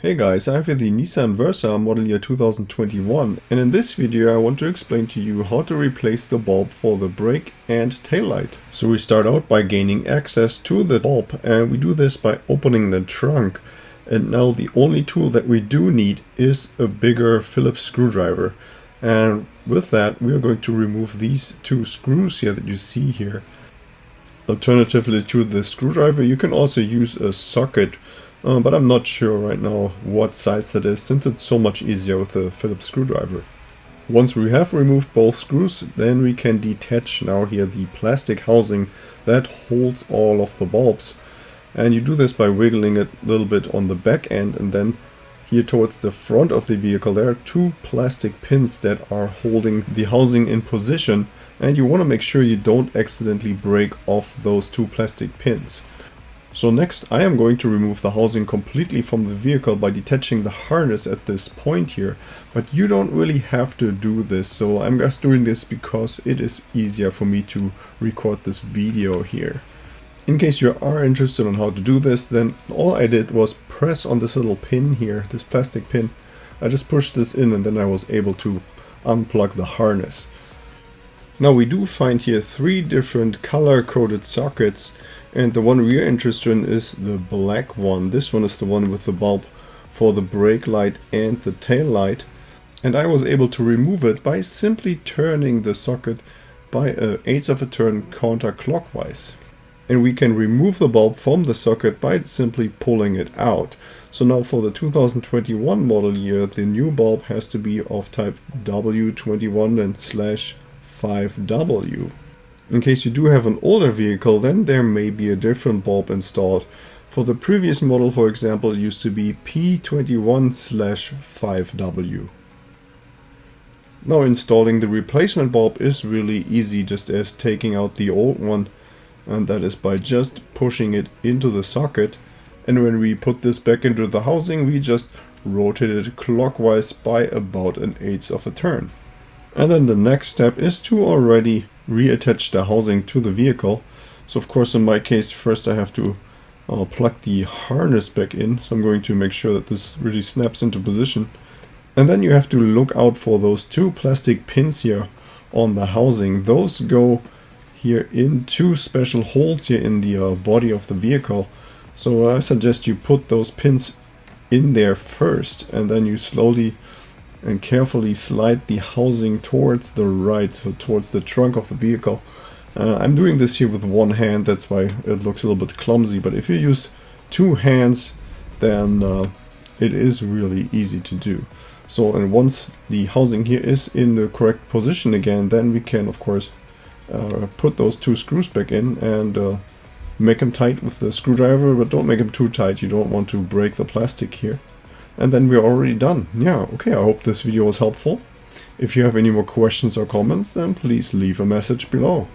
Hey guys, I have here the Nissan Versa model year 2021, and in this video I want to explain to you how to replace the bulb for the brake and taillight. So we start out by gaining access to the bulb, and we do this by opening the trunk. And now the only tool that we do need is a bigger Phillips screwdriver. And with that we are going to remove these two screws here that you see here. Alternatively to the screwdriver you can also use a socket. But I'm not sure right now what size that is, since it's so much easier with the Phillips screwdriver. Once we have removed both screws, then we can detach now here the plastic housing that holds all of the bulbs. And you do this by wiggling it a little bit on the back end, and then here towards the front of the vehicle there are two plastic pins that are holding the housing in position, and you want to make sure you don't accidentally break off those two plastic pins. So next I am going to remove the housing completely from the vehicle by detaching the harness at this point here, but you don't really have to do this, so I'm just doing this because it is easier for me to record this video here. In case you are interested on how to do this, then all I did was press on this little pin here, this plastic pin. I just pushed this in and then I was able to unplug the harness. Now we do find here three different color-coded sockets, and the one we are interested in is the black one. This one is the one with the bulb for the brake light and the tail light, and I was able to remove it by simply turning the socket by an eighth of a turn counterclockwise. And we can remove the bulb from the socket by simply pulling it out. So now for the 2021 model year, the new bulb has to be of type W21 and /5W. In case you do have an older vehicle, then there may be a different bulb installed. For the previous model, for example, it used to be P21/5W. Now installing the replacement bulb is really easy, just as taking out the old one, and that is by just pushing it into the socket. And when we put this back into the housing, we just rotate it clockwise by about an eighth of a turn. And then the next step is to already reattach the housing to the vehicle. So of course in my case first I have to plug the harness back in. So I'm going to make sure that this really snaps into position. And then you have to look out for those two plastic pins here on the housing. Those go here in two special holes here in the body of the vehicle. So I suggest you put those pins in there first, and then you slowly and carefully slide the housing towards the right, so towards the trunk of the vehicle. I'm doing this here with one hand, that's why it looks a little bit clumsy, but if you use two hands, then it is really easy to do. So, and once the housing here is in the correct position again, then we can of course put those two screws back in and make them tight with the screwdriver, but don't make them too tight, you don't want to break the plastic here. And then we're already done. Yeah, okay, I hope this video was helpful. If you have any more questions or comments, then please leave a message below.